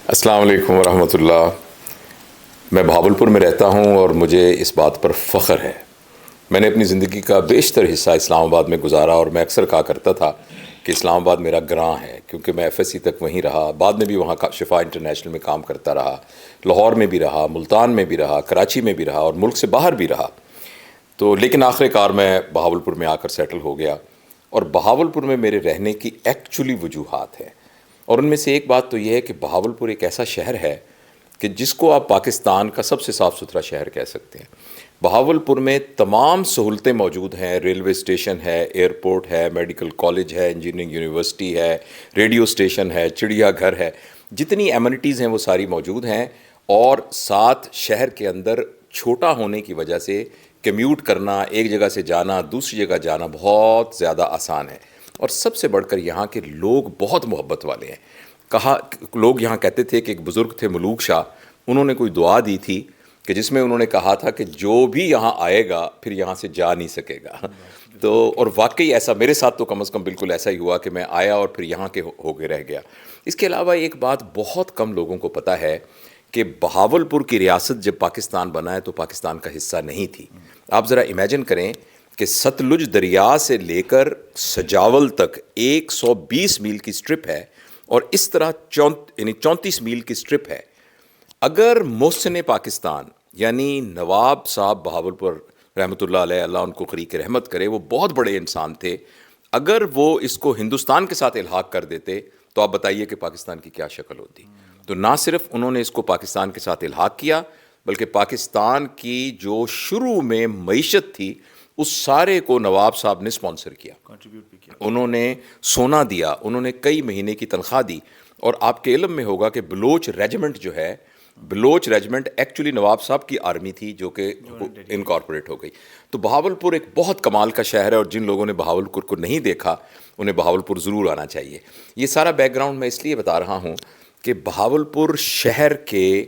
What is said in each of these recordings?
السلام علیکم ورحمۃ اللہ۔ میں بھاولپور میں رہتا ہوں اور مجھے اس بات پر فخر ہے۔ میں نے اپنی زندگی کا بیشتر حصہ اسلام آباد میں گزارا اور میں اکثر کہا کرتا تھا کہ اسلام آباد میرا گراں ہے، کیونکہ میں ایف ایس سی تک وہیں رہا، بعد میں بھی وہاں شفا انٹرنیشنل میں کام کرتا رہا، لاہور میں بھی رہا، ملتان میں بھی رہا، کراچی میں بھی رہا اور ملک سے باہر بھی رہا۔ تو لیکن آخر کار میں بہاولپور میں آ کر سیٹل ہو گیا، اور بہاولپور میں میرے رہنے کی ایکچولی وجوہات ہیں، اور ان میں سے ایک بات تو یہ ہے کہ بہاولپور ایک ایسا شہر ہے کہ جس کو آپ پاکستان کا سب سے صاف ستھرا شہر کہہ سکتے ہیں۔ بہاولپور میں تمام سہولتیں موجود ہیں، ریلوے اسٹیشن ہے، ایئرپورٹ ہے، میڈیکل کالج ہے، انجینئرنگ یونیورسٹی ہے، ریڈیو اسٹیشن ہے، چڑیا گھر ہے، جتنی ایمنٹیز ہیں وہ ساری موجود ہیں، اور ساتھ شہر کے اندر چھوٹا ہونے کی وجہ سے کمیوٹ کرنا، ایک جگہ سے جانا دوسری جگہ جانا بہت زیادہ آسان ہے۔ اور سب سے بڑھ کر یہاں کے لوگ بہت محبت والے ہیں۔ لوگ یہاں کہتے تھے کہ ایک بزرگ تھے ملوک شاہ، انہوں نے کوئی دعا دی تھی کہ جس میں انہوں نے کہا تھا کہ جو بھی یہاں آئے گا پھر یہاں سے جا نہیں سکے گا۔ تو اور واقعی ایسا میرے ساتھ تو کم از کم بالکل ایسا ہی ہوا کہ میں آیا اور پھر یہاں کے ہو کے رہ گیا۔ اس کے علاوہ ایک بات بہت کم لوگوں کو پتہ ہے کہ بہاولپور کی ریاست جب پاکستان بنا ہے تو پاکستان کا حصہ نہیں تھی۔ آپ ذرا امیجن کریں کہ ستلج دریا سے لے کر سجاول تک 120 میل کی سٹرپ ہے، اور اس طرح 34 میل کی سٹرپ ہے۔ اگر محسن پاکستان یعنی نواب صاحب بہاولپور رحمۃ اللہ علیہ، اللہ ان کو قریق رحمت کرے، وہ بہت بڑے انسان تھے، اگر وہ اس کو ہندوستان کے ساتھ الحاق کر دیتے تو آپ بتائیے کہ پاکستان کی کیا شکل ہوتی۔ تو نہ صرف انہوں نے اس کو پاکستان کے ساتھ الحاق کیا، بلکہ پاکستان کی جو شروع میں معیشت تھی اس سارے کو نواب صاحب نے اسپانسر کیا، انہوں نے سونا دیا، انہوں نے کئی مہینے کی تنخواہ دی۔ اور آپ کے علم میں ہوگا کہ بلوچ ریجمنٹ جو ہے، بلوچ ریجمنٹ ایکچولی نواب صاحب کی آرمی تھی جو کہ انکارپوریٹ ہو گئی۔ تو بہاولپور ایک بہت کمال کا شہر ہے، اور جن لوگوں نے بہاولپور کو نہیں دیکھا انہیں بہاولپور ضرور آنا چاہیے۔ یہ سارا بیک گراؤنڈ میں اس لیے بتا رہا ہوں کہ بہاولپور شہر کے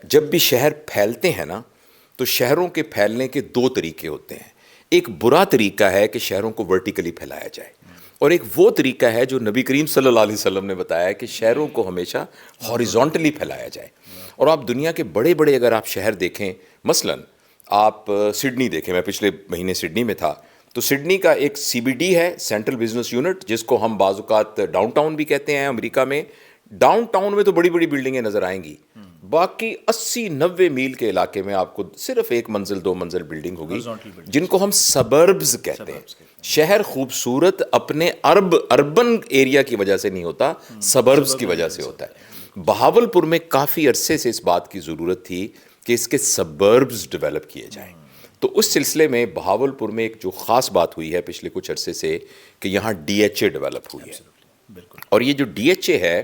جب بھی شہر پھیلتے ہیں نا تو شہروں کے پھیلنے کے دو طریقے ہوتے ہیں۔ ایک برا طریقہ ہے کہ شہروں کو ورٹیکلی پھیلایا جائے، اور ایک وہ طریقہ ہے جو نبی کریم صلی اللہ علیہ وسلم نے بتایا ہے کہ شہروں کو ہمیشہ ہاریزونٹلی پھیلایا جائے۔ اور آپ دنیا کے بڑے بڑے اگر آپ شہر دیکھیں، مثلا آپ سڈنی دیکھیں، میں پچھلے مہینے سڈنی میں تھا، تو سڈنی کا ایک سی بی ڈی ہے، سینٹرل بزنس یونٹ، جس کو ہم بعض اوقات ڈاؤن ٹاؤن بھی کہتے ہیں امریکہ میں۔ ڈاؤن ٹاؤن میں تو بڑی بڑی بلڈنگیں نظر آئیں گی، باقی 80-90 میل کے علاقے میں آپ کو صرف ایک منزل 2 منزل بلڈنگ ہوگی، جن کو ہم سبربز کہتے ہیں۔ شہر خوبصورت اپنے اربن ایریا کی وجہ سے نہیں ہوتا، سبربز کی وجہ سے ہوتا ہے۔ بہاولپور میں کافی عرصے سے اس بات کی ضرورت تھی کہ اس کے سبربز ڈیولپ کیے جائیں۔ تو اس سلسلے میں بہاولپور میں ایک جو خاص بات ہوئی ہے پچھلے کچھ عرصے سے کہ یہاں ڈی ایچ اے ڈیولپ ہوئی ہے، اور یہ جو ڈی ایچ اے ہے،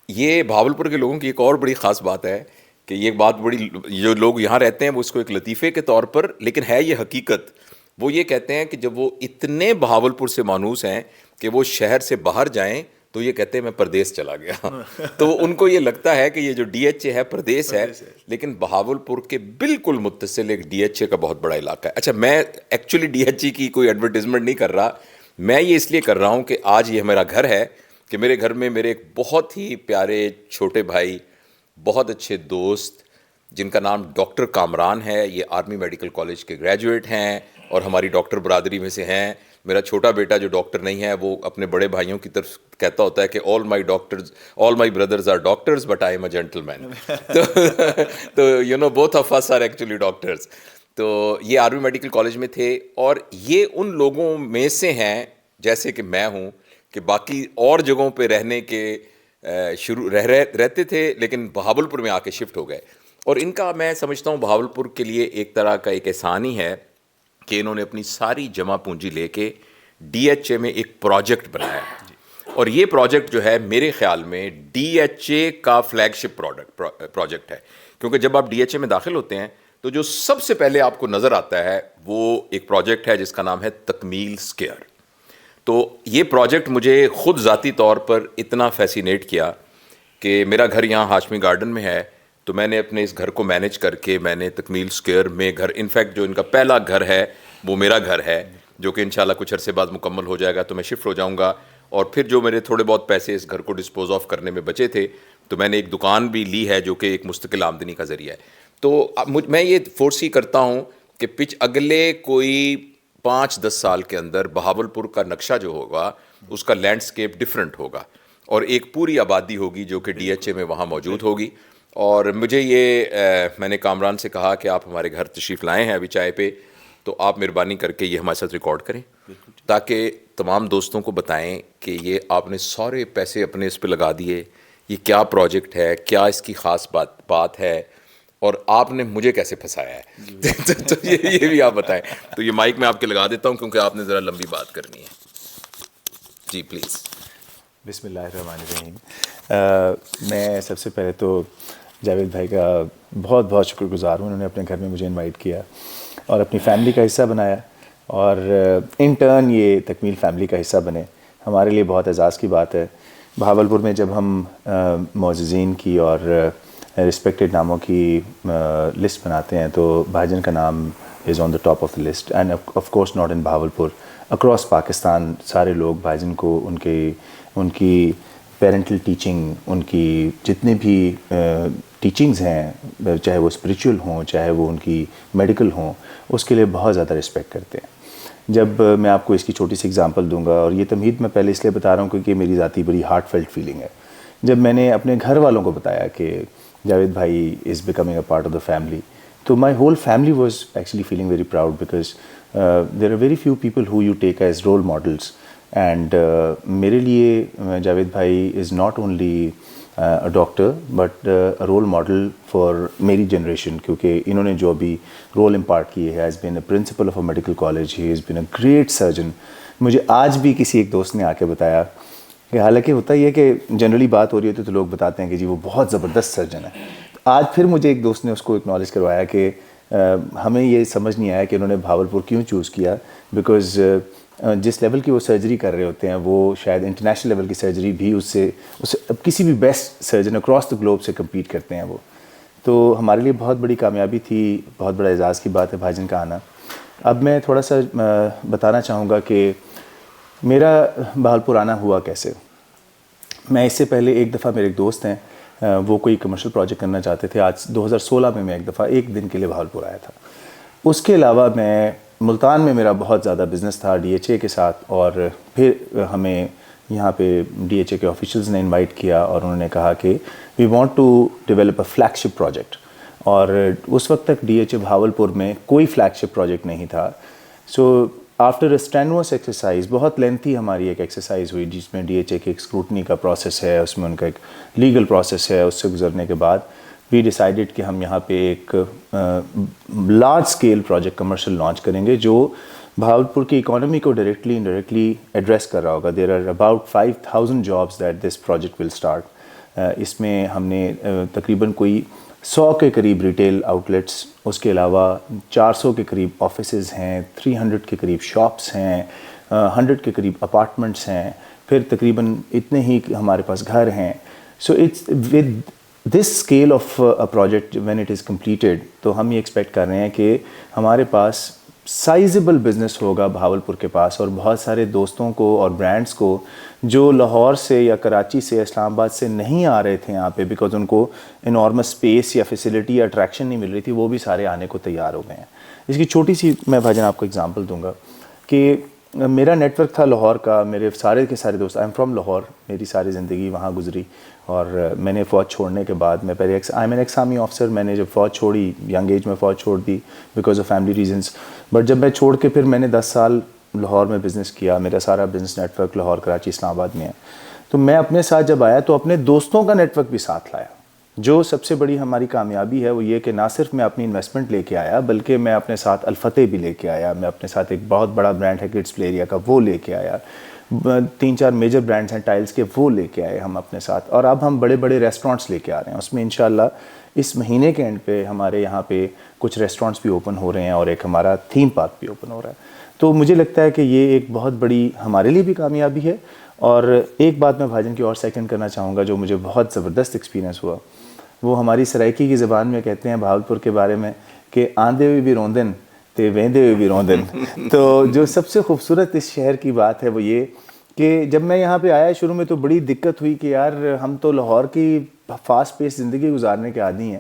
یہ بہاولپور کے لوگوں کی ایک اور بڑی خاص بات ہے کہ یہ بات بڑی، جو لوگ یہاں رہتے ہیں وہ اس کو ایک لطیفے کے طور پر، لیکن ہے یہ حقیقت، وہ یہ کہتے ہیں کہ جب وہ اتنے بہاولپور سے مانوس ہیں کہ وہ شہر سے باہر جائیں تو یہ کہتے ہیں میں پردیس چلا گیا۔ تو ان کو یہ لگتا ہے کہ یہ جو ڈی ایچ اے ہے پردیس ہے، لیکن بہاولپور کے بالکل متصل ایک ڈی ایچ اے کا بہت بڑا علاقہ ہے۔ اچھا، میں ایکچولی ڈی ایچ اے کی کوئی ایڈورٹیزمنٹ نہیں کر رہا، میں یہ اس لیے کر رہا ہوں کہ آج یہ میرا گھر ہے، کہ میرے گھر میں میرے ایک بہت ہی پیارے چھوٹے بھائی، بہت اچھے دوست، جن کا نام ڈاکٹر کامران ہے، یہ آرمی میڈیکل کالج کے گریجویٹ ہیں اور ہماری ڈاکٹر برادری میں سے ہیں۔ میرا چھوٹا بیٹا جو ڈاکٹر نہیں ہے وہ اپنے بڑے بھائیوں کی طرف کہتا ہوتا ہے کہ all my brothers are doctors but I am a gentleman. تو you know both of us are actually doctors. تو یہ آرمی میڈیکل کالج میں تھے، اور یہ ان لوگوں میں سے ہیں جیسے کہ میں ہوں کہ باقی اور جگہوں پہ رہنے کے رہتے تھے لیکن بہاولپور میں آ کے شفٹ ہو گئے۔ اور ان کا میں سمجھتا ہوں بہاولپور کے لیے ایک طرح کا ایک احسان ہی ہے کہ انہوں نے اپنی ساری جمع پونجی لے کے ڈی ایچ اے میں ایک پروجیکٹ بنایا ہے، اور یہ پروجیکٹ جو ہے میرے خیال میں ڈی ایچ اے کا فلیگ شپ پروجیکٹ ہے، کیونکہ جب آپ ڈی ایچ اے میں داخل ہوتے ہیں تو جو سب سے پہلے آپ کو نظر آتا ہے وہ ایک پروجیکٹ ہے جس کا نام ہے تکمیل اسکیئر۔ تو یہ پروجیکٹ مجھے خود ذاتی طور پر اتنا فیسینیٹ کیا کہ میرا گھر یہاں ہاشمی گارڈن میں ہے، تو میں نے اپنے اس گھر کو مینیج کر کے میں نے تکمیل اسکیئر میں گھر، انفیکٹ جو ان کا پہلا گھر ہے وہ میرا گھر ہے، جو کہ انشاءاللہ کچھ عرصے بعد مکمل ہو جائے گا تو میں شفٹ ہو جاؤں گا، اور پھر جو میرے تھوڑے بہت پیسے اس گھر کو ڈسپوز آف کرنے میں بچے تھے تو میں نے ایک دکان بھی لی ہے جو کہ ایک مستقل آمدنی کا ذریعہ ہے. تو میں یہ فورسی کرتا ہوں کہ اگلے کوئی 5-10 سال کے اندر بہاولپور کا نقشہ جو ہوگا اس کا لینڈسکیپ ڈفرینٹ ہوگا, اور ایک پوری آبادی ہوگی جو کہ ڈی ایچ اے میں وہاں موجود ہوگی. اور مجھے یہ میں نے کامران سے کہا کہ آپ ہمارے گھر تشریف لائے ہیں ابھی چائے پہ, تو آپ مہربانی کر کے یہ ہمارے ساتھ ریکارڈ کریں تاکہ تمام دوستوں کو بتائیں کہ یہ آپ نے سارے پیسے اپنے اس پہ لگا دیے, یہ کیا پروجیکٹ ہے, کیا اس کی خاص بات ہے, اور آپ نے مجھے کیسے پھنسایا ہے. تو یہ بھی آپ بتائیں. تو یہ مائک میں آپ کے لگا دیتا ہوں کیونکہ آپ نے ذرا لمبی بات کرنی ہے. جی پلیز. بسم اللہ الرحمن الرحیم. میں سب سے پہلے تو جاوید بھائی کا بہت بہت شکر گزار ہوں. انہوں نے اپنے گھر میں مجھے انوائٹ کیا اور اپنی فیملی کا حصہ بنایا, اور ان ٹرن یہ تکمیل فیملی کا حصہ بنے. ہمارے لیے بہت اعزاز کی بات ہے. بہاولپور میں جب ہم معززین کی اور رسپیکٹڈ ناموں کی لسٹ بناتے ہیں تو بھائی جان کا نام is on the top of the list, and of course not in Bahawalpur, across Pakistan سارے لوگ بھائی جان کو ان کی پیرنٹل ٹیچنگ, ان کی جتنے بھی ٹیچنگز ہیں, چاہے وہ اسپریچول ہوں چاہے وہ ان کی میڈیکل ہوں, اس کے لیے بہت زیادہ رسپیکٹ کرتے ہیں. جب میں آپ کو اس کی چھوٹی سی اگزامپل دوں گا, اور یہ تمہید میں پہلے اس لیے بتا رہا ہوں کیونکہ میری ذاتی بڑی ہارٹ فیلٹ فیلنگ ہے. جب میں نے اپنے گھر والوں کو بتایا کہ جاوید بھائی is becoming a part of the family, تو my whole family was actually feeling very proud because there are very few people who you take as role models. And میرے لیے جاوید بھائی is not only a doctor but a role model for میری generation, کیونکہ انہوں نے جو ابھی role impart کیے ہے, has been a principal of a medical college, he has been a great surgeon. مجھے آج بھی کسی ایک دوست نے آ کے بتایا کہ حالانکہ ہوتا یہ ہے کہ جنرلی بات ہو رہی ہوتی ہے تو لوگ بتاتے ہیں کہ جی وہ بہت زبردست سرجن ہے. آج پھر مجھے ایک دوست نے اس کو اکنالج کروایا کہ ہمیں یہ سمجھ نہیں آیا کہ انہوں نے بہاولپور کیوں چوز کیا, بیکاز جس لیول کی وہ سرجری کر رہے ہوتے ہیں وہ شاید انٹرنیشنل لیول کی سرجری بھی اس سے کسی بھی best surgeon across the globe سے کمپیٹ کرتے ہیں وہ. تو ہمارے لیے بہت بڑی کامیابی تھی, بہت بڑا اعزاز کی بات ہے بھائی جان کا آنا. اب میں تھوڑا سا بتانا چاہوں گا کہ میرا بہاولپور آنا ہوا کیسے. میں اس سے پہلے ایک دفعہ میرے ایک دوست ہیں, وہ کوئی کمرشل پروجیکٹ کرنا چاہتے تھے. آج 2016 میں ایک دفعہ ایک دن کے لیے بہاولپور آیا تھا. اس کے علاوہ میں ملتان میں میرا بہت زیادہ بزنس تھا ڈی ایچ اے کے ساتھ, اور پھر ہمیں یہاں پہ ڈی ایچ اے کے آفیشلز نے انوائٹ کیا اور انہوں نے کہا کہ we want to develop a flagship project. اور اس وقت تک ڈی ایچ اے بہاولپور میں کوئی فلیگ شپ پروجیکٹ نہیں تھا. سو آفٹر اے اسٹینوس ایکسرسائز, بہت لینتھی ہماری ایک ایکسرسائز ہوئی جس میں ڈی ایچ اے کے ایک اسکروٹنی کا پروسیس ہے, اس میں ان کا ایک لیگل پروسیس ہے, اس سے گزرنے کے بعد وی ڈیسائیڈڈ کہ ہم یہاں پہ ایک large scale project commercial launch کریں گے جو بہاولپور کی اکانومی کو ڈائریکٹلی انڈائریکٹلی ایڈریس کر رہا ہوگا. There are about 5000 jobs that this project will start. اس میں ہم نے تقریباً کوئی 100 کے قریب ریٹیل آؤٹلیٹس, اس کے علاوہ 400 کے قریب آفیسز ہیں, 300 کے قریب شاپس ہیں, 100 کے قریب اپارٹمنٹس ہیں, پھر تقریباً اتنے ہی ہمارے پاس گھر ہیں. So it's with this scale of project when it is completed, تو ہم یہ ایکسپیکٹ کر رہے ہیں کہ ہمارے پاس سائزبل بزنس ہوگا بہاولپور کے پاس, اور بہت سارے دوستوں کو اور برانڈز کو جو لاہور سے یا کراچی سے اسلام آباد سے نہیں آ رہے تھے یہاں پہ بیکاز ان کو انارمس اسپیس یا فیسلٹی یا اٹریکشن نہیں مل رہی تھی, وہ بھی سارے آنے کو تیار ہو گئے ہیں. اس کی چھوٹی سی میں بھائی جان آپ کو اگزامپل دوں گا کہ میرا نیٹ ورک تھا لاہور کا, میرے سارے کے سارے دوست, آئی ایم فرام لاہور, میری ساری زندگی وہاں گزری. اور میں نے فوج چھوڑنے کے بعد میں پہلے I am an ex army officer, میں نے جب فوج چھوڑی ینگ ایج میں فوج چھوڑ دی because of family reasons. But جب میں چھوڑ کے پھر میں نے 10 سال لاہور میں بزنس کیا, میرا سارا business network Lahore, Karachi, Islamabad میں ہے. تو میں اپنے ساتھ جب آیا تو اپنے دوستوں کا نیٹ ورک بھی ساتھ لایا. جو سب سے بڑی ہماری کامیابی ہے وہ یہ کہ نہ صرف میں اپنی انویسٹمنٹ لے کے آیا بلکہ میں اپنے ساتھ الفتح بھی لے کے آیا, میں اپنے ساتھ ایک بہت بڑا برانڈ ہے کڈس پلے ایریا کا وہ لے کے آیا, 3-4 میجر برانڈز ہیں ٹائلز کے وہ لے کے آئے ہم اپنے ساتھ, اور اب ہم بڑے بڑے ریسٹورانٹس لے کے آ رہے ہیں. اس میں انشاءاللہ اس مہینے کے اینڈ پہ ہمارے یہاں پہ کچھ ریسٹورانٹس بھی اوپن ہو رہے ہیں اور ایک ہمارا تھیم پارک بھی اوپن ہو رہا ہے. تو مجھے لگتا ہے کہ یہ ایک بہت بڑی ہمارے لیے بھی کامیابی ہے. اور ایک بات میں بھائی جان کی اور سیکنڈ کرنا چاہوں گا جو مجھے بہت زبردست ایکسپیرینس ہوا, وہ ہماری سرائکی کی زبان میں کہتے ہیں بہاولپور کے بارے میں کہ آندے ہوئے بھی روندن تے ویندے ہوئے بھی روندن. تو جو سب سے خوبصورت اس شہر کی بات ہے وہ یہ کہ جب میں یہاں پہ آیا شروع میں تو بڑی دقت ہوئی کہ یار ہم تو لاہور کی فاسٹ پیس زندگی گزارنے کے عادی ہیں،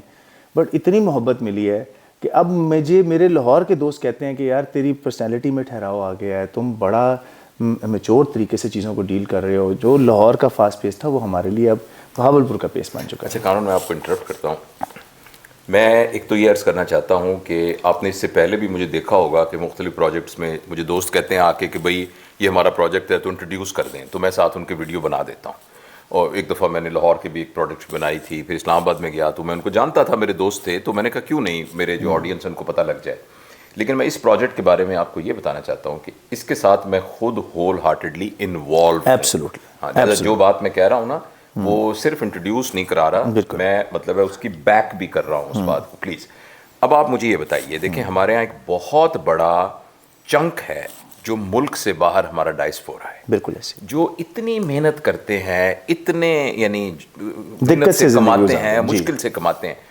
بٹ اتنی محبت ملی ہے کہ اب میرے لاہور کے دوست کہتے ہیں کہ یار تیری پرسنالٹی میں ٹھہراؤ آ گیا ہے، تم بڑا میچور طریقے سے چیزوں کو ڈیل کر رہے ہو. جو لاہور کا فاسٹ پیس تھا وہ ہمارے لیے اب بہاولپور کا پیس بن چکا ہے. اچھا کانون، میں آپ کو انٹرپٹ کرتا ہوں. میں ایک تو یہ عرض کرنا چاہتا ہوں کہ آپ نے اس سے پہلے بھی مجھے دیکھا ہوگا کہ مختلف پروجیکٹس میں مجھے دوست کہتے ہیں آ کے کہ بھائی یہ ہمارا پروجیکٹ ہے تو انٹروڈیوس کر دیں، تو میں ساتھ ان کے ویڈیو بنا دیتا ہوں. اور ایک دفعہ میں نے لاہور کی بھی ایک پروڈکٹ بنائی تھی، پھر اسلام آباد میں گیا تو میں ان کو جانتا تھا، میرے دوست تھے، تو میں نے کہا کیوں نہیں میرے جو آڈینس ان کو پتہ لگ جائے. لیکن میں اس پروجیکٹ کے بارے میں آپ کو یہ بتانا چاہتا ہوں کہ اس کے ساتھ میں خود ہول ہارٹیڈلی انوالو. ایبسولوٹلی. ہاں، جو بات میں کہہ رہا ہوں نا وہ صرف انٹروڈیوس نہیں کرا رہا، میں مطلب ہے اس کی بیک بھی کر رہا ہوں اس بات کو. پلیز اب آپ مجھے یہ بتائیے، دیکھیں ہمارے یہاں ایک بہت بڑا چنک ہے جو ملک سے باہر ہمارا ڈائسپورا ہے. بالکل ایسے جو اتنی محنت کرتے ہیں، اتنے یعنی دقت سے کماتے ہیں، مشکل سے کماتے ہیں،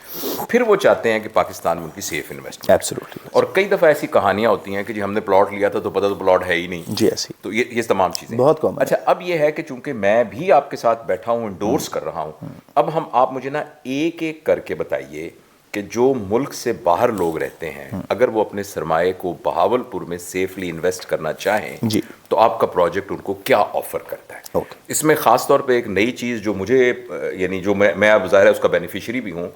پھر وہ چاہتے ہیں کہ پاکستان میں ان کی سیف انویسٹمنٹ. ایبسولوٹلی. اور کئی دفعہ ایسی کہانیاں ہوتی ہیں کہ جی ہم نے پلاٹ لیا تھا تو پتہ تو پلاٹ ہے ہی نہیں. جی ایسی تو یہ تمام چیزیں بہت کامن. اچھا اب یہ ہے کہ چونکہ میں بھی آپ کے ساتھ بیٹھا ہوں، انڈورس کر رہا ہوں، اب آپ مجھے نا ایک ایک کر کے بتائیے کہ جو ملک سے باہر لوگ رہتے ہیں اگر وہ اپنے سرمایے کو بہاولپور میں سیفلی انویسٹ کرنا چاہیں جی تو آپ کا پروجیکٹ ان کو کیا آفر کرتا ہے؟ اس میں خاص طور پہ ایک نئی چیز جو مجھے یعنی جو میں اب ظاہر ہے اس کا بینیفیشری بھی ہوں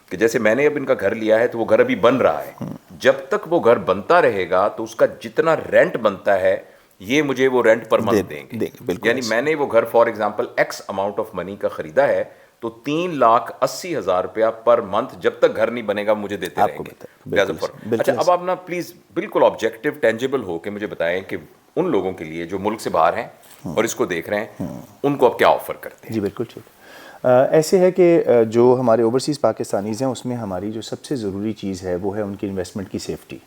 کہ جیسے میں نے اب ان کا گھر لیا ہے تو وہ گھر ابھی بن رہا ہے. جب تک وہ گھر بنتا رہے گا تو اس کا جتنا رینٹ بنتا ہے یہ مجھے وہ رینٹ پر منتھ دیں گے. یعنی میں نے وہ گھر for example x amount of money کا خریدا ہے تو 3,80,000 روپیہ پر منتھ جب تک گھر نہیں بنے گا مجھے دیتے رہیں گے. اچھا اب آپ نا پلیز بالکل آبجیکٹو ٹینجیبل ہو کے مجھے بتائیں کہ ان لوگوں کے لیے جو ملک سے باہر ہیں اور اس کو دیکھ رہے ہیں ان کو اب کیا آفر کرتے ہیں؟ جی بالکل ٹھیک. ایسے ہے کہ جو ہمارے اوورسیز پاکستانیز ہیں اس میں ہماری جو سب سے ضروری چیز ہے وہ ہے ان کی انویسٹمنٹ کی سیفٹی.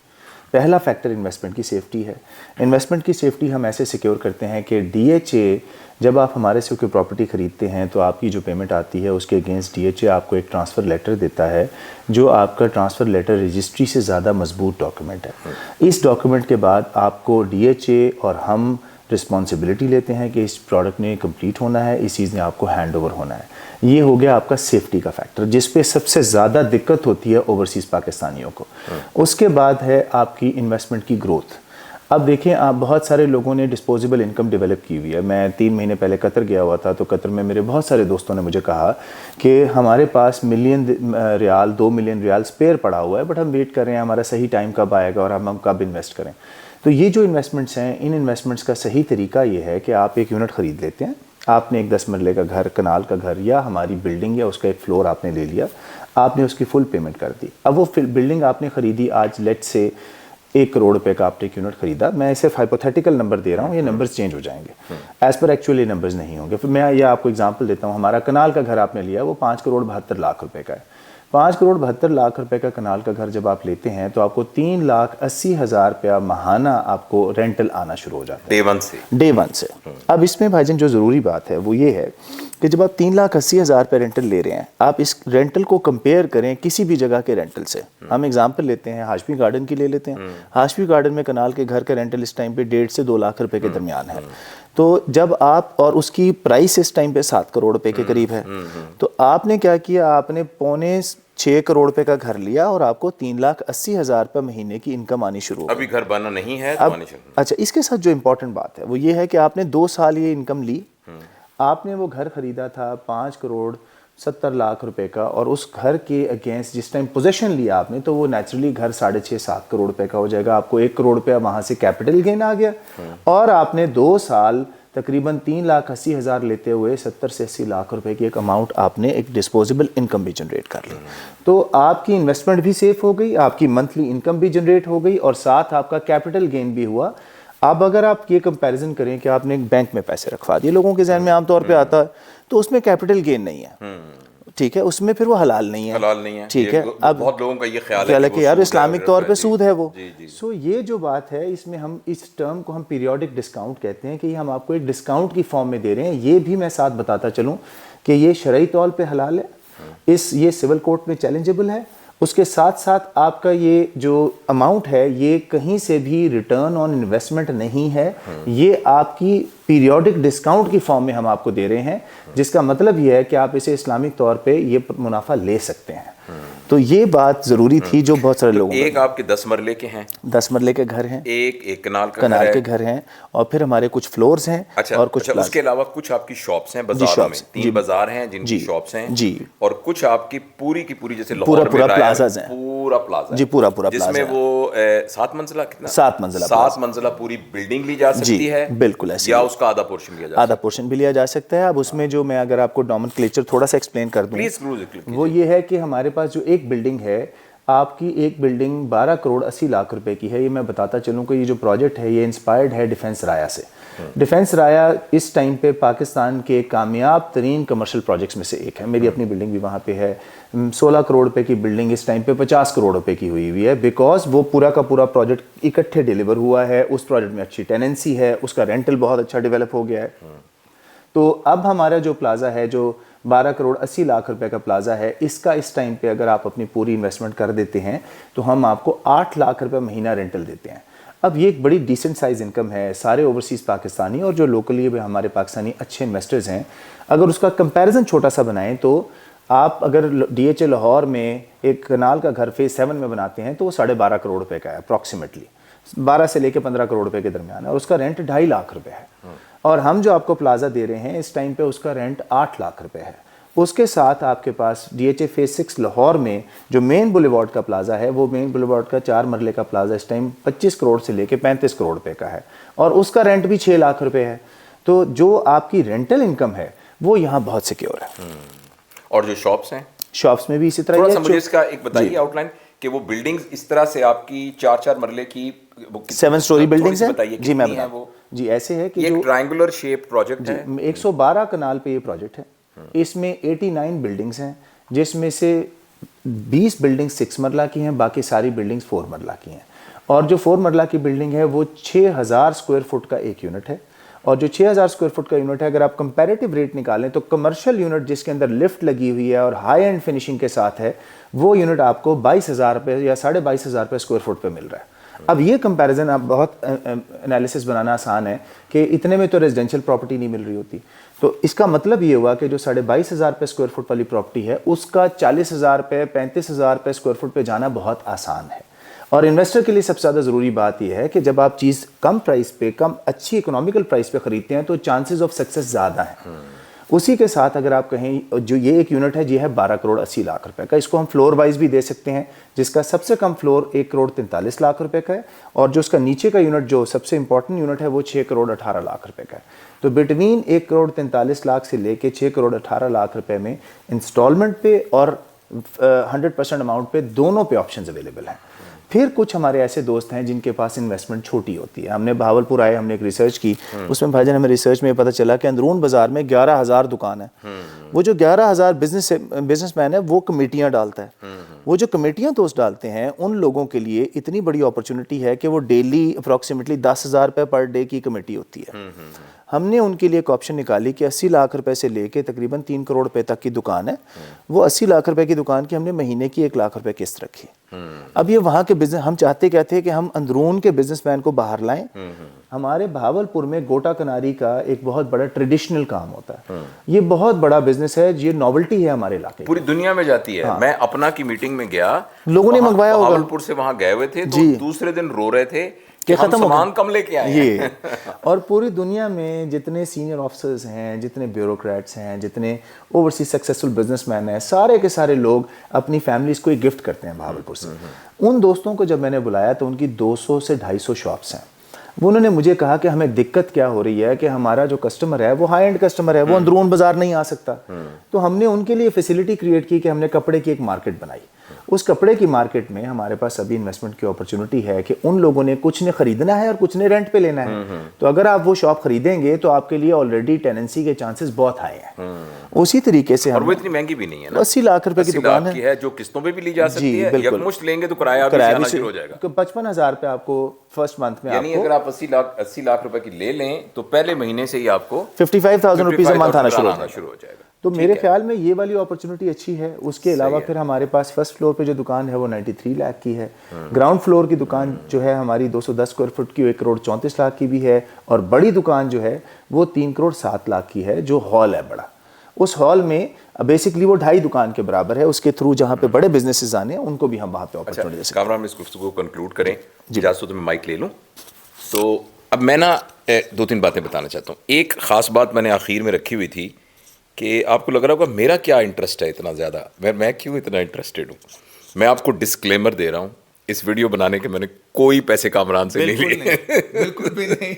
پہلا فیکٹر انویسٹمنٹ کی سیفٹی ہے. انویسٹمنٹ کی سیفٹی ہم ایسے سیکیور کرتے ہیں کہ ڈی ایچ اے جب آپ ہمارے سے کوئی پراپرٹی خریدتے ہیں تو آپ کی جو پیمنٹ آتی ہے اس کے اگینسٹ ڈی ایچ اے آپ کو ایک ٹرانسفر لیٹر دیتا ہے جو آپ کا ٹرانسفر لیٹر رجسٹری سے زیادہ مضبوط ڈاکیومنٹ ہے. اس ڈاکیومنٹ کے بعد آپ کو ڈی ایچ اے اور ہم رسپانسبلٹی لیتے ہیں کہ اس پروڈکٹ نے کمپلیٹ ہونا ہے، اس چیز نے آپ کو ہینڈ اوور ہونا ہے. یہ ہو گیا آپ کا سیفٹی کا فیکٹر جس پہ سب سے زیادہ دقت ہوتی ہے اوورسیز پاکستانیوں کو. اس کے بعد ہے آپ کی انویسٹمنٹ کی گروتھ. اب دیکھیں آپ بہت سارے لوگوں نے ڈسپوزیبل انکم ڈیولپ کی ہوئی ہے. میں 3 مہینے پہلے قطر گیا ہوا تھا تو قطر میں میرے بہت سارے دوستوں نے مجھے کہا کہ ہمارے پاس ریال 2 ملین ریال اسپیئر پڑا ہوا ہے بٹ ہم ویٹ کر رہے ہیں ہمارا صحیح ٹائم کب آئے گا اور ہم کب انویسٹ کریں. تو یہ جو انویسٹمنٹس ہیں ان انویسٹمنٹس کا صحیح طریقہ یہ ہے کہ آپ ایک یونٹ خرید لیتے ہیں. آپ نے ایک 10 مرلے کا گھر، کنال کا گھر یا ہماری بلڈنگ یا اس کا ایک فلور آپ نے لے لیا، آپ نے اس کی فل پیمنٹ کر دی. اب وہ بلڈنگ آپ نے خریدی آج لیٹ سے 1 کروڑ روپے کا آپ نے ایک یونٹ خریدا. میں اسے ہائپوتھیٹیکل نمبر دے رہا ہوں، یہ نمبرز چینج ہو جائیں گے، ایز پر ایکچولی نمبرز نہیں ہوں گے. پھر میں یہ آپ کو اگزامپل دیتا ہوں. ہمارا کنال کا گھر آپ نے لیا وہ 5 کروڑ 72 لاکھ روپے کا ہے. 5 کروڑ 72 لاکھ روپے کا کنال کا گھر جب آپ لیتے ہیں تو آپ کو 3,80,000 روپیہ ماہانہ آپ کو رینٹل آنا شروع ہو جاتا ہے ڈے ون سے. اب اس میں بھائی جان جو ضروری بات ہے وہ یہ ہے کہ جب آپ 3,80,000 روپے رینٹل لے رہے ہیں آپ اس رینٹل کو کمپیئر کریں کسی بھی جگہ کے رینٹل سے. ہم ایگزامپل لیتے ہیں ہاشمی گارڈن کی لے لیتے ہیں. ہاشمی گارڈن میں کنال کے گھر کا رینٹل اس ٹائم پہ 1.5 سے 2 لاکھ روپے کے درمیان ہے. تو جب آپ اور اس کی پرائس اس ٹائم پہ 7 کروڑ روپے کے قریب ہے تو آپ نے کیا کیا، آپ نے 6.25 کروڑ روپے کا گھر لیا اور آپ کو 3,80,000 روپے مہینے کی انکم آنی شروع ہو. ابھی گھر بنا نہیں ہے. اچھا اس کے ساتھ جو امپورٹنٹ بات ہے وہ یہ ہے کہ آپ نے 2 سال یہ انکم لی. آپ نے وہ گھر خریدا تھا 5 کروڑ 70 لاکھ روپے کا اور اس گھر کے اگینسٹ جس ٹائم پوزیشن لیا آپ نے تو وہ نیچرلی گھر 6.5-7 کروڑ روپے کا ہو جائے گا. آپ کو 1 کروڑ روپے وہاں سے کیپٹل گین آ گیا اور آپ نے 2 سال تقریباً 3,80,000 لیتے ہوئے 70 سے 80 لاکھ روپے کی ایک اماؤنٹ آپ نے ایک ڈسپوزیبل انکم بھی جنریٹ کر لی. تو آپ کی انویسٹمنٹ بھی سیف ہو گئی، آپ کی منتھلی انکم بھی جنریٹ ہو گئی اور ساتھ آپ کا کیپٹل گین بھی ہوا. اب اگر آپ یہ کمپیریزن کریں کہ آپ نے ایک بینک میں پیسے رکھوا دیے، لوگوں کے ذہن میں عام طور پہ آتا ہے تو اس میں کیپٹل گین نہیں ہے، ٹھیک ہے، اس میں پھر وہ حلال نہیں ہے، ٹھیک ہے. اب بہت لوگوں کا یہ خیال ہے کہ یار اسلامک طور پہ سود ہے وہ. سو یہ جو بات ہے اس میں ہم اس ٹرم کو ہم پیریوڈک ڈسکاؤنٹ کہتے ہیں کہ ہم آپ کو ایک ڈسکاؤنٹ کی فارم میں دے رہے ہیں. یہ بھی میں ساتھ بتاتا چلوں کہ یہ شرعی طور پہ حلال ہے، یہ سول کورٹ میں چیلنجبل ہے اس کے ساتھ ساتھ آپ کا یہ جو اماؤنٹ ہے یہ کہیں سے بھی ریٹرن آن انویسٹمنٹ نہیں ہے، یہ آپ کی پیریوڈک ڈسکاؤنٹ کی فارم میں ہم آپ کو دے رہے ہیں، جس کا مطلب یہ ہے کہ آپ اسے اسلامک طور پہ یہ منافع لے سکتے ہیں۔ تو یہ بات ضروری تھی جو بہت سارے لوگوں ایک آپ کے 10 مرلے کے ہیں، 10 مرلے کے گھر ہیں، ایک کنال کے گھر ہیں، اور پھر ہمارے کچھ فلورز ہیں، اور کچھ اس کے علاوہ کچھ آپ کی شاپس ہیں بازاروں میں، 3 بازار ہیں جن کی شاپس ہیں، اور کچھ آپ کی پوری جیسے لاہور میں پلازاز ہیں، پورا پلازا جی پورا پلازا، جس میں وہ 7 منزلہ کتنا 7 منزلہ پوری بلڈنگ لی جا سکتی ہے، بالکل ایسے، یا اس کا آدھا پورشن بھی لیا جا سکتا ہے۔ اب اس میں جو میں اگر آپ کو نومنکلیچر تھوڑا سا ایکسپلین کر دوں، وہ یہ ہے کہ ہمارے پاس جو ایک بلڈنگ ہے، آپ کی ایک بلڈنگ 12 کروڑ 80 لاکھ روپے کی ہے۔ یہ میں بتاتا چلوں کہ یہ جو پروجیکٹ ہے یہ انسپائرڈ ہے ڈیفنس رایا سے۔ ڈیفنس رایا اس ٹائم پہ پاکستان کے کامیاب ترین کمرشل پروجیکٹس میں سے ایک ہے۔ میری اپنی بلڈنگ بھی وہاں پہ ہے۔ 16 کروڑ روپے کی بلڈنگ اس ٹائم پہ 50 کروڑ روپے کی ہوئی ہے، بیکاز وہ پورا کا پورا پروجیکٹ اکٹھے ڈیلیور ہوا ہے۔ اس پروجیکٹ میں اچھی ٹیننسی ہے، اس کا رینٹل بہت اچھا ڈیولپ ہو گیا ہے۔ تو اب ہمارا جو پلازا ہے، جو 12 کروڑ 80 لاکھ روپے کا پلازا ہے، اس کا اس ٹائم پہ اگر آپ اپنی پوری انویسٹمنٹ کر دیتے ہیں تو ہم آپ کو 8 لاکھ روپے مہینہ رینٹل دیتے ہیں۔ اب یہ ایک بڑی ڈیسنٹ سائز انکم ہے۔ سارے اوورسیز پاکستانی اور جو لوکلی بھی ہمارے پاکستانی اچھے انویسٹرز ہیں، اگر اس کا کمپیریزن چھوٹا سا بنائیں تو آپ اگر ڈی ایچ اے لاہور میں ایک کنال کا گھر فیز 7 میں بناتے ہیں تو وہ 12.5 کروڑ روپے کا ہے اپروکسیمیٹلی، 12 سے لے کے 15 کروڑ روپے کے درمیان ہے، اور اس کا رینٹ 2.5 لاکھ روپے ہے۔ اور ہم جو آپ کو پلازا دے رہے ہیں اس ٹائم پہ اس کا رینٹ 8 لاکھ روپے ہے۔ اس کے ساتھ آپ کے پاس D H A phase 6 Lahore میں جو مین بولیوارڈ کا پلازا ہے، وہ مین بولیوارڈ کا 4 مرلے کا پلازا اس ٹائم 25 کروڑ سے لے کے 35 کروڑ روپے کا ہے، اور اس کا رینٹ بھی 6 لاکھ روپے ہے۔ تو جو آپ کی رینٹل انکم ہے وہ یہاں بہت سیکیور ہے۔ اور جو شاپس ہیں، شاپس میں بھی اسی طرح تھوڑا سا مجھے اس کا ایک بتائیے آؤٹ لائن کہ وہ بلڈنگز اس طرح سے آپ کی 4 مرلے کی 7 سٹوری بلڈنگز ہیں۔ جی میں بتائیں وہ جی ایسے ہے کہ ایک ٹرائنگولر شیپ پروجیکٹ ہے، 112 کنال پہ یہ پروجیکٹ ہے۔ اس میں 89 بلڈنگز ہیں، جس میں سے 20 بلڈنگ 6 مرلہ کی ہیں، باقی ساری بلڈنگز 4 مرلہ کی ہیں۔ اور جو 4 مرلہ کی بلڈنگ ہے وہ 6000 اسکوائر فٹ کا ایک یونٹ ہے، اور جو 6000 اسکوائر فٹ کا یونٹ ہے اگر آپ کمپیریٹیو ریٹ نکالیں تو کمرشل یونٹ جس کے اندر لفٹ لگی ہوئی ہے اور ہائی اینڈ فنیشنگ کے ساتھ ہے، وہ یونٹ آپ کو 22,000 روپے یا 22,500 روپے اسکوائر فٹ پہ مل رہا ہے۔ اب یہ کمپیریزن آپ بہت انالیسس بنانا آسان ہے کہ اتنے میں تو ریزیڈینشیل پراپرٹی نہیں مل رہی ہوتی، تو اس کا مطلب یہ ہوا کہ جو 22,500 روپے اسکوائر فٹ والی پراپرٹی ہے اس کا 40,000 روپے 35,000 روپے اسکوائر فٹ پہ جانا بہت آسان ہے۔ اور انویسٹر کے لیے سب سے زیادہ ضروری بات یہ ہے کہ جب آپ چیز کم پرائس پہ، کم اچھی اکنامیکل پرائس پہ خریدتے ہیں تو چانسز آف سکسیس زیادہ ہیں۔ اسی کے ساتھ اگر آپ کہیں جو یہ ایک یونٹ ہے یہ ہے 12 کروڑ 80 لاکھ روپے کا، اس کو ہم فلور وائز بھی دے سکتے ہیں، جس کا سب سے کم فلور 1 کروڑ 43 لاکھ روپے کا ہے، اور جو اس کا نیچے کا یونٹ جو سب سے امپورٹنٹ یونٹ ہے وہ 6 کروڑ 18 لاکھ روپے کا ہے۔ تو بٹوین 1 کروڑ 43 لاکھ سے لے کے 6 کروڑ 18 لاکھ روپے میں انسٹالمنٹ پہ اور 100% اماؤنٹ پہ دونوں پہ آپشنز اویلیبل ہیں۔ پھر کچھ ہمارے ایسے دوست ہیں جن کے پاس انویسٹمنٹ چھوٹی ہوتی ہے۔ ہم نے بہاولپور آئے، ہم نے ایک ریسرچ کی، اس میں بھائی جان ہمیں ریسرچ میں پتہ چلا کہ اندرون بازار میں 11,000 دکان ہے۔ وہ جو 11,000 بزنس مین ہے وہ کمیٹیاں ڈالتا ہے۔ وہ جو کمیٹیاں دوست ڈالتے ہیں ان لوگوں کے لیے اتنی بڑی اپرچونٹی ہے کہ وہ ڈیلی اپروکسیمیٹلی 10,000 روپے پر ڈے کی کمیٹی ہوتی ہے۔ ہم نے ان کے لیے ایک آپشن نکالی کہ 80 لاکھ روپے سے لے کے تقریباً 3 کروڑ روپے تک کی دکان ہے، وہ 80 لاکھ روپے کی دکان کی ہم نے مہینے کی 1 لاکھ روپے قسط رکھی۔ اب یہ وہاں کے بزنس ہم چاہتے کیا تھے کہ ہم اندرون کے بزنس مین کو باہر لائیں۔ ہمارے بہاولپور میں گوٹا کناری کا ایک بہت بڑا ٹریڈیشنل کام ہوتا ہے، یہ بہت بڑا بزنس ہے، یہ نوولٹی ہے ہمارے علاقے، پوری دنیا میں جاتی ہے۔ میں اپنا کی میٹنگ میں گیا، لوگوں نے منگوایا ہوگا، بہاولپور سے وہاں گئے ہوئے تھے تو دوسرے دن رو رہے تھے کہ ہم سامان کم لے کے آئے ہیں۔ اور پوری دنیا میں جتنے سینئر آفیسرز ہیں، جتنے بیوروکریٹس ہیں، جتنے اوورسیز سکسیسفل بزنس مین ہیں، سارے کے سارے لوگ اپنی فیملیز کو گفٹ کرتے ہیں بہاولپور سے۔ ان دوستوں کو جب میں نے بلایا تو ان کی 200 سے 250 شاپس ہیں۔ وہ انہوں نے مجھے کہا کہ ہمیں دقت کیا ہو رہی ہے کہ ہمارا جو کسٹمر ہے وہ ہائی اینڈ کسٹمر ہے، وہ اندرون بازار نہیں آ سکتا۔ تو ہم نے ان کے لیے فیسلٹی کریٹ کی کہ ہم نے کپڑے کی ایک مارکیٹ بنائی۔ اس کپڑے کی مارکیٹ میں ہمارے پاس ابھی انویسٹمنٹ کی اپرچونٹی ہے کہ ان لوگوں نے کچھ نے خریدنا ہے اور کچھ نے رینٹ پہ لینا ہے۔ تو اگر آپ وہ شاپ خریدیں گے تو آپ کے لیے آلریڈی ٹیننسی کے چانسز بہت ہائے ہیں۔ اسی طریقے سے اور وہ اتنی مہنگی بھی نہیں ہے نا، 80 لاکھ روپے کی دکان ہے جو قسطوں پہ بھی لی جا سکتی ہے، یکمشت لیں گے تو کرایہ بھی آنا شروع ہو جائے گا۔ 55,000 روپے آپ کو فرسٹ منتھ میں، یعنی اگر آپ 80 لاکھ روپے کی لے لیں تو پہلے مہینے سے ہی آپ کو 55,000 روپیز منتھ آنا شروع ہو جائے گا۔ تو میرے خیال میں یہ والی اپرچونٹی اچھی ہے. اس کے علاوہ پھر ہمارے پاس فرسٹ فلور پہ جو دکان ہے وہ 93 لاکھ کی ہے. گراؤنڈ فلور کی دکان جو ہے ہماری 210 اسکوائر فٹ کی 1 کروڑ 34 لاکھ کی بھی ہے, اور بڑی دکان جو ہے وہ 3 کروڑ 7 لاکھ کی ہے, جو ہال ہے بڑا. اس ہال میں بیسکلی وہ 2.5 دکان کے برابر ہے. اس کے تھرو جہاں پہ بڑے بزنسز آنے ہیں ان کو بھی ہم وہاں پہ اپرچونٹی دے سکتے ہیں. کامران, اس گفتگو کو کنکلوڈ کریں. اجازت ہو تو میں مائک لے لوں. تو اب میں نا 2-3 باتیں بتانا چاہتا ہوں. ایک خاص بات میں نے آخر میں رکھی ہوئی تھی کہ آپ کو لگ رہا ہوگا میرا کیا انٹرسٹ ہے اتنا زیادہ, میں کیوں اتنا انٹرسٹیڈ ہوں. میں آپ کو ڈسکلیمر دے رہا ہوں, اس ویڈیو بنانے کے میں نے کوئی پیسے کامران سے نہیں لیے. بالکل بھی نہیں,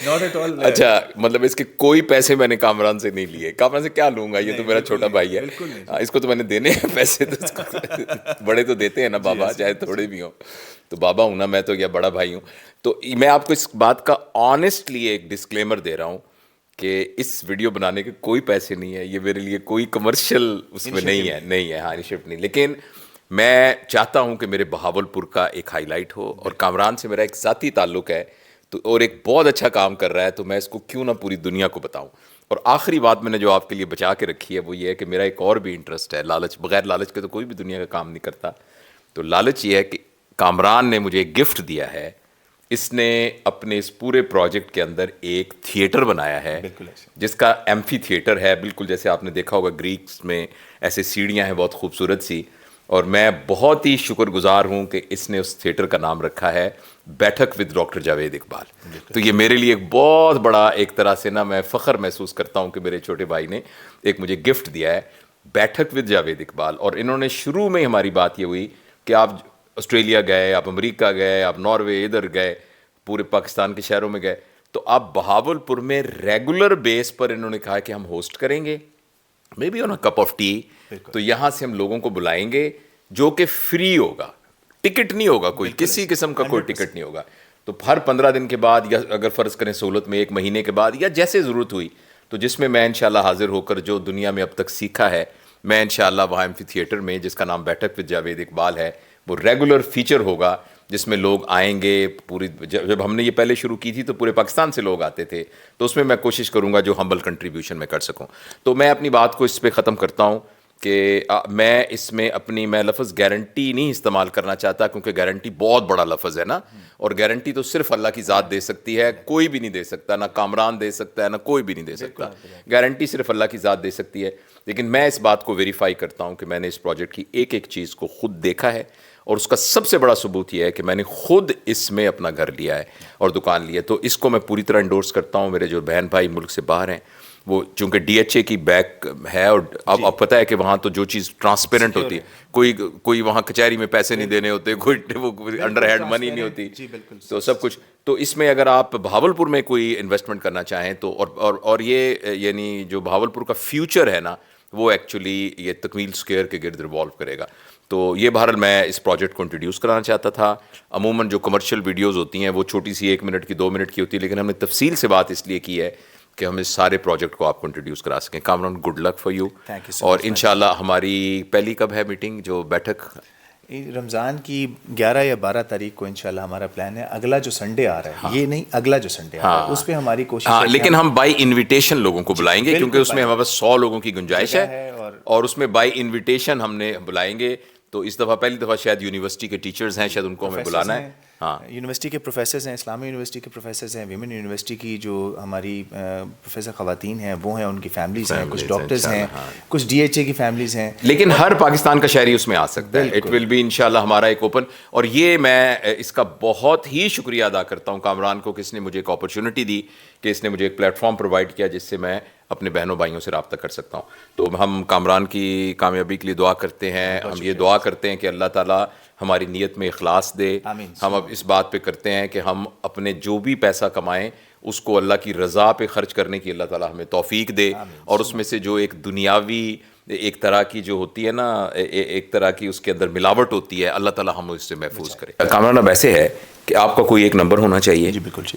not at all. اچھا, مطلب اس کے کوئی پیسے میں نے کامران سے نہیں لیے. کامران سے کیا لوں گا, یہ تو میرا چھوٹا بھائی ہے, اس کو تو میں نے دینے ہیں پیسے. تو بڑے تو دیتے ہیں نا بابا, چاہے تھوڑے بھی ہوں. تو بابا ہوں نا میں, تو یا بڑا بھائی ہوں. تو میں آپ کو اس بات کا آنیسٹلی ایک ڈسکلیمر دے رہا ہوں کہ اس ویڈیو بنانے کے کوئی پیسے نہیں ہے. یہ میرے لیے کوئی کمرشل اس میں نہیں ہے. ہاں, انیشیٹو نہیں. لیکن میں چاہتا ہوں کہ میرے بہاولپور کا ایک ہائی لائٹ ہو, اور کامران سے میرا ایک ذاتی تعلق ہے تو, اور ایک بہت اچھا کام کر رہا ہے, تو میں اس کو کیوں نہ پوری دنیا کو بتاؤں. اور آخری بات میں نے جو آپ کے لیے بچا کے رکھی ہے وہ یہ ہے کہ میرا ایک اور بھی انٹرسٹ ہے. لالچ, بغیر لالچ کے تو کوئی بھی دنیا کا کام نہیں کرتا. تو لالچ یہ ہے کہ کامران نے مجھے ایک گفٹ دیا ہے. اس نے اپنے اس پورے پروجیکٹ کے اندر ایک تھیٹر بنایا ہے, جس کا ایمفی تھیٹر ہے, بالکل جیسے آپ نے دیکھا ہوگا گریکس میں ایسے سیڑھیاں ہیں بہت خوبصورت سی. اور میں بہت ہی شکر گزار ہوں کہ اس نے اس تھیٹر کا نام رکھا ہے بیٹھک ود ڈاکٹر جاوید اقبال. تو یہ میرے لیے ایک بہت بڑا, ایک طرح سے نا میں فخر محسوس کرتا ہوں کہ میرے چھوٹے بھائی نے ایک مجھے گفٹ دیا ہے, بیٹھک ود جاوید اقبال. اور انہوں نے شروع میں ہماری بات یہ ہوئی کہ آپ آسٹریلیا گئے, آپ امریکہ گئے, آپ ناروے ادھر گئے, پورے پاکستان کے شہروں میں گئے, تو آپ بہاولپور میں ریگولر بیس پر انہوں نے کہا کہ ہم ہوسٹ کریں گے, maybe on a cup of tea. تو یہاں سے ہم لوگوں کو بلائیں گے جو کہ فری ہوگا, ٹکٹ نہیں ہوگا, کوئی کسی قسم کا کوئی ٹکٹ نہیں ہوگا. تو ہر 15 دن کے بعد, یا اگر فرض کریں سہولت میں 1 مہینے کے بعد, یا جیسے ضرورت ہوئی, تو جس میں میں انشاءاللہ حاضر ہو کر جو دنیا میں اب تک سیکھا ہے, میں انشاءاللہ وہاں ایمفی تھیٹر میں, جس کا نام بیٹھک ود جاوید اقبال ہے, وہ ریگولر فیچر ہوگا جس میں لوگ آئیں گے. پوری جب ہم نے یہ پہلے شروع کی تھی تو پورے پاکستان سے لوگ آتے تھے, تو اس میں کوشش کروں گا جو ہمبل کنٹریبیوشن میں کر سکوں. تو میں اپنی بات کو اس پہ ختم کرتا ہوں کہ میں اس میں میں لفظ گارنٹی نہیں استعمال کرنا چاہتا, کیونکہ گارنٹی بہت بڑا لفظ ہے نا, اور گارنٹی تو صرف اللہ کی ذات دے سکتی ہے, کوئی بھی نہیں دے سکتا, نہ کامران دے سکتا ہے, نہ کوئی بھی نہیں دے سکتا. گارنٹی صرف اللہ کی ذات دے سکتی ہے. لیکن میں اس بات کو ویریفائی کرتا ہوں کہ میں نے اس پروجیکٹ کی ایک ایک چیز کو خود دیکھا ہے, اور اس کا سب سے بڑا ثبوت یہ ہے کہ میں نے خود اس میں اپنا گھر لیا ہے اور دکان لی ہے. تو اس کو میں پوری طرح انڈورس کرتا ہوں. میرے جو بہن بھائی ملک سے باہر ہیں, وہ چونکہ ڈی ایچ اے کی بیک ہے, اور اب پتہ ہے کہ وہاں تو جو چیز ٹرانسپیرنٹ ہوتی ہے, کوئی وہاں کچہری میں پیسے نہیں دینے ہوتے, کوئی انڈر ہینڈ منی نہیں ہوتی, تو سب کچھ. تو اس میں اگر آپ بہاولپور میں کوئی انویسٹمنٹ کرنا چاہیں تو, اور یہ یعنی جو بہاولپور کا فیوچر ہے نا, وہ ایکچولی یہ تکمیل اسکوائر کے گرد ریوالو کرے گا. تو یہ بہرحال میں اس پروجیکٹ کو انٹروڈیوس کرانا چاہتا تھا. عموماً جو کمرشل ویڈیوز ہوتی ہیں وہ چھوٹی سی 1 منٹ کی 2 منٹ کی ہوتی ہے, لیکن ہم نے تفصیل سے بات اس لیے کی ہے کہ ہم اس سارے پروجیکٹ کو آپ کو انٹروڈیوس کرا سکیں. Kamran, good luck for you. اور انشاءاللہ ہماری پہلی کب ہے میٹنگ, جو بیٹھک رمضان کی 11 یا 12 تاریخ کو انشاءاللہ ہمارا پلان ہے. اگلا جو سنڈے آ رہا ہے, یہ نہیں, اگلا جو سنڈے آ رہا ہے اس پہ ہماری کوشش ہے. لیکن ہم بائی انویٹیشن لوگوں کو بلائیں گے, کیونکہ اس میں ہمارے پاس 100 لوگوں کی گنجائش ہے, اور اس میں بائی انویٹیشن ہم نے بلائیں گے. تو اس دفعہ پہلی دفعہ شاید یونیورسٹی کے ٹیچرز ہیں, شاید ان کو ہمیں بلانا ہے. ہاں, یونیورسٹی کے پروفیسرز ہیں, اسلامی یونیورسٹی کے پروفیسرز ہیں, ویمن یونیورسٹی کی جو ہماری پروفیسر خواتین ہیں وہ ہیں, ان کی فیملیز ہیں, کچھ ڈاکٹرز ہیں, کچھ ڈی ایچ اے کی فیملیز ہیں. لیکن ہر پاکستان کا شہری اس میں آ سکتا ہے. اٹ ول بی انشاءاللہ ہمارا ایک اوپن. اور یہ میں اس کا بہت ہی شکریہ ادا کرتا ہوں کامران کو کہ اس نے مجھے ایک اپرچونٹی دی, کہ اس نے مجھے ایک پلیٹ فارم پرووائڈ کیا جس سے میں اپنے بہنوں بھائیوں سے رابطہ کر سکتا ہوں. تو ہم کامران کی کامیابی کے لیے دعا کرتے ہیں. ہم یہ دعا کرتے ہیں کہ اللہ تعالیٰ ہماری نیت میں اخلاص دے. ہم اب اس بات پہ کرتے ہیں کہ ہم اپنے جو بھی پیسہ کمائیں اس کو اللہ کی رضا پہ خرچ کرنے کی اللہ تعالیٰ ہمیں توفیق دے. اور اس میں سے جو ایک دنیاوی ایک طرح کی جو ہوتی ہے نا, ایک طرح کی اس کے اندر ملاوٹ ہوتی ہے, اللہ تعالیٰ ہم اس سے محفوظ کرے. کامران, اب ایسے ہے کہ آپ کا کوئی ایک نمبر ہونا چاہیے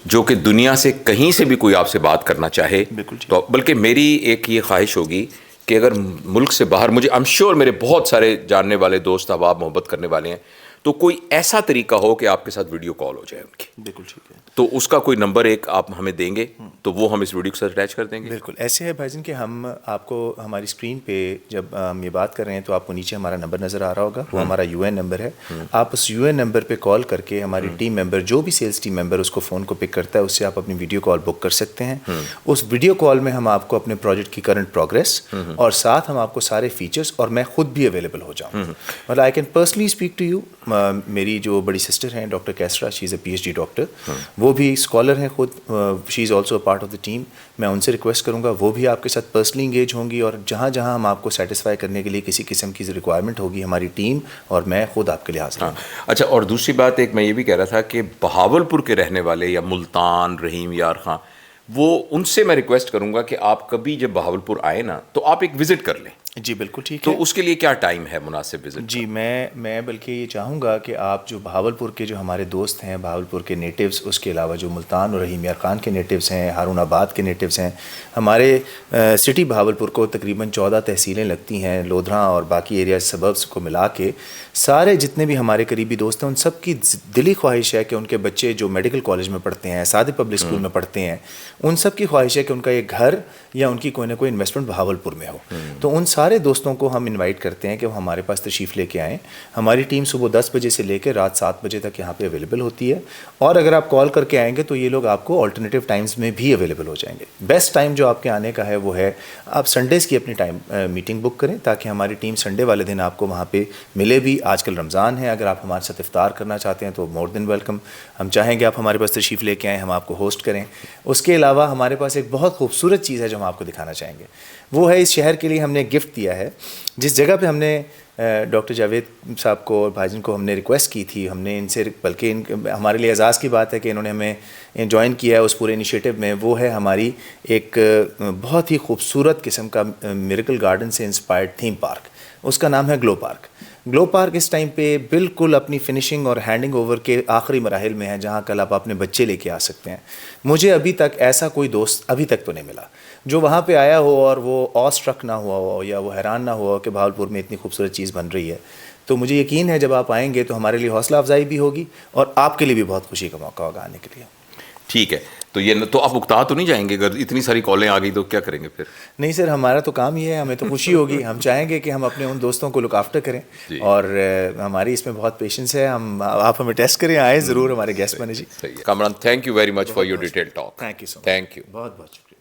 جو کہ دنیا سے کہیں سے بھی کوئی آپ سے بات کرنا چاہے. تو بلکہ میری ایک یہ خواہش ہوگی کہ اگر ملک سے باہر, مجھے ایم شیور میرے بہت سارے جاننے والے دوست احباب محبت کرنے والے ہیں, تو کوئی ایسا طریقہ ہو کہ آپ کے ساتھ ویڈیو کال ہو جائے ان کی. بالکل ٹھیک ہے. تو اس کا کوئی نمبر ایک آپ ہمیں دیں گے تو وہ ہم اس ویڈیو کے ساتھ اٹیچ کر دیں گے. بالکل ایسے ہے بھائی جان کہ ہم آپ کو ہماری اسکرین پہ جب ہم یہ بات کر رہے ہیں تو آپ کو نیچے ہمارا نمبر نظر آ رہا ہوگا, وہ ہمارا یو این نمبر ہے. آپ اس یو این نمبر پہ کال کر کے ہماری ٹیم ممبر, جو بھی سیلس ٹیم ممبر اس کو فون کو پک کرتا ہے, اس سے آپ اپنی ویڈیو کال بک کر سکتے ہیں. اس ویڈیو کال میں ہم آپ کو اپنے پروجیکٹ کی کرنٹ پروگریس اور ساتھ ہم آپ کو سارے فیچرس, اور میں خود بھی اویلیبل ہو جاؤں. مطلب I can personally speak to you. میری جو بڑی سسٹر ہیں ڈاکٹر کیسرا, she is a P H D doctor, وہ بھی اسکالر ہیں خود, she is also part of the team. میں ان سے ریکویسٹ کروں گا وہ بھی آپ کے ساتھ پرسنلی انگیج ہوں گی, اور جہاں جہاں ہم آپ کو سیٹسفائی کرنے کے لیے کسی قسم کی ریکوائرمنٹ ہوگی, ہماری ٹیم اور میں خود آپ کے لیے حاضر ہوں. اچھا, اور دوسری بات ایک میں یہ بھی کہہ رہا تھا کہ بہاولپور کے رہنے والے یا ملتان, رحیم یار خان, وہ ان سے میں ریکویسٹ کروں گا کہ آپ کبھی جب بہاولپور آئے نا تو آپ ایک وزٹ کر لیں. جی بالکل ٹھیک ہے. تو اس کے لیے کیا ٹائم ہے مناسب وزٹ؟ جی میں بلکہ یہ چاہوں گا کہ آپ جو بہاولپور کے جو ہمارے دوست ہیں, بہاولپور کے نیٹیوز, اس کے علاوہ جو ملتان اور رحیم یار خان کے نیٹیوز ہیں, ہارون آباد کے نیٹیوز ہیں, ہمارے سٹی بہاولپور کو تقریباً 14 تحصیلیں لگتی ہیں, لودھراں اور باقی ایریاز سبربس کو ملا کے سارے جتنے بھی ہمارے قریبی دوست ہیں, ان سب کی دلی خواہش ہے کہ ان کے بچے جو میڈیکل کالج میں پڑھتے ہیں, سعادت پبلک اسکول میں پڑھتے ہیں, ان سب کی خواہش ہے کہ ان کا ایک گھر یا ان کی کوئی نہ کوئی انویسٹمنٹ بہاولپور میں ہو. تو ان سارے دوستوں کو ہم انوائٹ کرتے ہیں کہ وہ ہمارے پاس تشریف لے کے آئیں. ہماری ٹیم صبح 10 بجے سے لے کے رات 7 بجے تک یہاں پہ اویلیبل ہوتی ہے, اور اگر آپ کال کر کے آئیں گے تو یہ لوگ آپ کو آلٹرنیٹیو ٹائمز میں بھی اویلیبل ہو جائیں گے. بیسٹ ٹائم جو آپ کے آنے کا ہے وہ ہے آپ سنڈیز کی اپنی ٹائم میٹنگ بک کریں, تاکہ ہماری ٹیم سنڈے والے دن آپ کو وہاں پہ ملے بھی. آج کل رمضان ہے, اگر آپ ہمارے ساتھ افطار کرنا چاہتے ہیں تو مور دین ویلکم. ہم چاہیں گے آپ ہمارے پاس تشریف لے کے آئیں, ہم آپ کو ہوسٹ کریں. اس کے علاوہ ہمارے پاس ایک بہت خوبصورت چیز ہے جو ہم آپ کو دکھانا چاہیں گے. وہ ہے اس شہر کے لیے ہم نے گفٹ دیا ہے. جس جگہ پہ ہم نے ڈاکٹر جاوید صاحب کو اور بھائی جن کو ہم نے ریکویسٹ کی تھی, ہم نے ان سے, بلکہ ہمارے لیے اعزاز کی بات ہے کہ انہوں نے ہمیں جوائن کیا ہے اس پورے انیشیٹو میں. وہ ہے ہماری ایک بہت ہی خوبصورت قسم کا میریکل گارڈن سے انسپائرڈ تھیم پارک. اس کا نام ہے گلو پارک. گلو پارک اس ٹائم پہ بالکل اپنی فنشنگ اور ہینڈنگ اوور کے آخری مراحل میں ہے, جہاں کل آپ اپنے بچے لے کے آ سکتے ہیں. مجھے ابھی تک ایسا کوئی دوست ابھی تک تو نہیں ملا جو وہاں پہ آیا ہو اور وہ آ اسٹرک نہ ہوا ہو یا وہ حیران نہ ہوا ہو کہ بہاولپور میں اتنی خوبصورت چیز بن رہی ہے. تو مجھے یقین ہے جب آپ آئیں گے تو ہمارے لیے حوصلہ افزائی بھی ہوگی, اور آپ کے لیے بھی بہت خوشی کا موقع ہوگا آنے کے لیے. ٹھیک ہے, تو یہ تو آپ اکتا تو نہیں جائیں گے اگر اتنی ساری کالیں آ گئی تو کیا کریں گے پھر؟ نہیں سر, ہمارا تو کام یہ ہے, ہمیں تو خوشی ہوگی. ہم چاہیں گے کہ ہم اپنے ان دوستوں کو لک آفٹر کریں, اور ہماری اس میں بہت پیشنس ہے. آپ ہمیں ٹیسٹ کریں, آئیں ضرور, ہمارے گیسٹ بنے. جی Kamran, thank you very much for your detail talk. Thank you so much. Thank you. بہت بہت شکریہ.